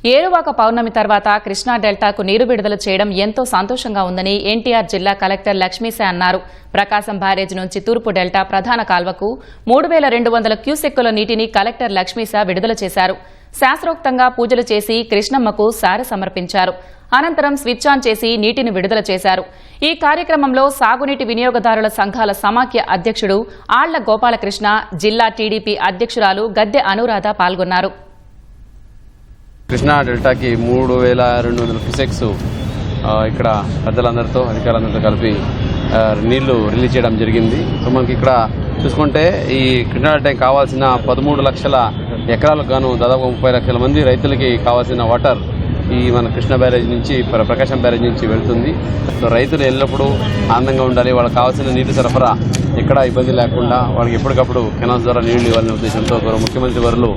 ఏరువాక పౌర్ణమి తర్వాత కృష్ణా డెల్టాకు నీరు విడుదల చేయడం ఎంతో సంతోషంగా ఉందని ఎన్టీఆర్ జిల్లా కలెక్టర్ లక్ష్మీశ అన్నారు. ప్రకాశం బ్యారేజ్ నుంచి తూర్పు డెల్టా ప్రధాన కాల్వకు 3200 క్యూసెక్కుల నీటిని కలెక్టర్ లక్ష్మీశ విడుదల చేశారు. శాస్త్రోక్తంగా పూజలు చేసి కృష్ణమ్మకు సారె సమర్పించారు. అనంతరం స్విచ్ ఆన్ చేసి నీటిని విడుదల చేశారు. ఈ కార్యక్రమంలో సాగునీటి వినియోగదారుల సంఘాల సమాఖ్య అధ్యక్షుడు ఆళ్ల గోపాలకృష్ణ, జిల్లా టీడీపీ అధ్యక్షురాలు గద్దె అనురాధ పాల్గొన్నారు. కృష్ణా డెల్టాకి 3200 క్యూసెక్స్ ఇక్కడ పెద్దలందరితో అధికారులందరితో కలిపి నీళ్లు రిలీజ్ చేయడం జరిగింది. సో మనకి ఇక్కడ చూసుకుంటే ఈ కృష్ణా డెల్టాకి కావాల్సిన 13 లక్షల ఎకరాలకు గాను దాదాపు 30 లక్షల మంది రైతులకి కావాల్సిన వాటర్ ఈ మన కృష్ణా బ్యారేజ్ నుంచి ప్రకాశం బ్యారేజ్ నుంచి వెళ్తుంది. సో రైతులు ఎల్లప్పుడూ ఆనందంగా ఉండాలి, వాళ్ళకి కావాల్సిన నీటి సరఫరా ఎక్కడా ఇబ్బంది లేకుండా వాళ్ళకి ఎప్పటికప్పుడు కెనాల్స్ ద్వారా నీళ్లు ఇవ్వాలనే ఉద్దేశంతో ముఖ్యమంత్రి వర్లు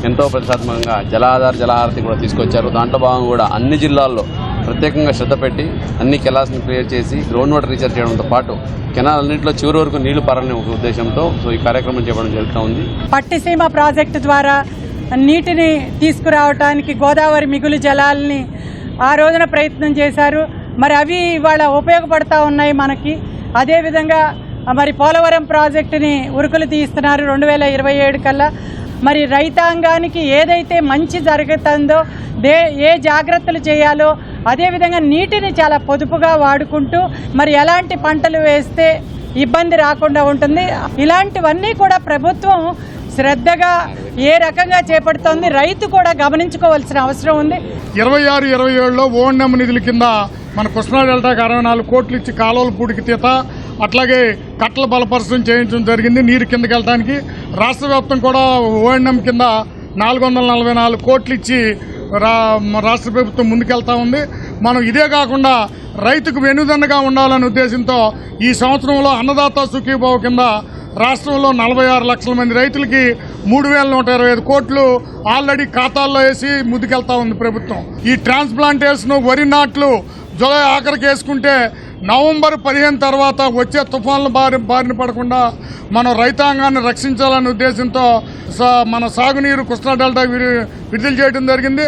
ఎంతో ప్రతిష్టాత్మకంగా జలహారతి కూడా తీసుకొచ్చారు. దాంట్లో భాగంగా కూడా అన్ని జిల్లాల్లో ప్రత్యేకంగా శ్రద్ధ పెట్టి అన్ని కెనాల్స్ని క్లియర్ చేసి గ్రౌండ్ వాటర్ రీఛార్జ్ చేయడంతో పాటు కెనాల్ అన్నింటిలో చివరి వరకు నీళ్లు పారనే ఒక ఉద్దేశంతో ఈ కార్యక్రమం చేపట్టడం జరుగుతూ ఉంది. పట్టిసీమ ప్రాజెక్టు ద్వారా నీటిని తీసుకురావడానికి గోదావరి మిగులు జలాలని ఆ రోజున ప్రయత్నం చేశారు. మరి అవి ఇవాళ ఉపయోగపడతా ఉన్నాయి మనకి. అదేవిధంగా మరి పోలవరం ప్రాజెక్టుని ఉరుకులు తీస్తున్నారు 2027 కల్లా. మరి రైతాంగానికి ఏదైతే మంచి జరుగుతుందో, ఏ జాగ్రత్తలు చేయాలో, అదేవిధంగా నీటిని చాలా పొదుపుగా వాడుకుంటూ మరి ఎలాంటి పంటలు వేస్తే ఇబ్బంది రాకుండా ఉంటుంది, ఇలాంటివన్నీ కూడా ప్రభుత్వం శ్రద్ధగా ఏ రకంగా చేపడుతోంది రైతు కూడా గమనించుకోవాల్సిన అవసరం ఉంది. 26-27లో ఓఎన్ఎం నిధుల కింద మన కృష్ణా డెల్టాకి 64 కోట్లు ఇచ్చి కాలువల పూడికి తీత, అట్లాగే కట్టల బలపరచడం చేయించడం జరిగింది నీరు కిందకి వెళ్ళడానికి. రాష్ట్ర వ్యాప్తం కూడా ఓఎన్ఎం కింద 444 కోట్లు ఇచ్చి రాష్ట్ర ప్రభుత్వం ముందుకెళ్తా ఉంది. మనం ఇదే కాకుండా రైతుకు వెన్నుదన్నుగా ఉండాలనే ఉద్దేశంతో ఈ సంవత్సరంలో అన్నదాత సుఖీభావ కింద రాష్ట్రంలో 46 లక్షల మంది రైతులకి 3125 కోట్లు ఆల్రెడీ ఖాతాల్లో వేసి ముందుకెళ్తా ఉంది ప్రభుత్వం. ఈ ట్రాన్స్ప్లాంటేషన్ వరి నాట్లు జూలై ఆఖరికి వేసుకుంటే నవంబర్ 15 తర్వాత వచ్చే తుఫాన్ల బారిన పడకుండా మనం రైతాంగాన్ని రక్షించాలనే ఉద్దేశంతో మన సాగునీరు కృష్ణా డెల్టా విడుదల చేయడం జరిగింది.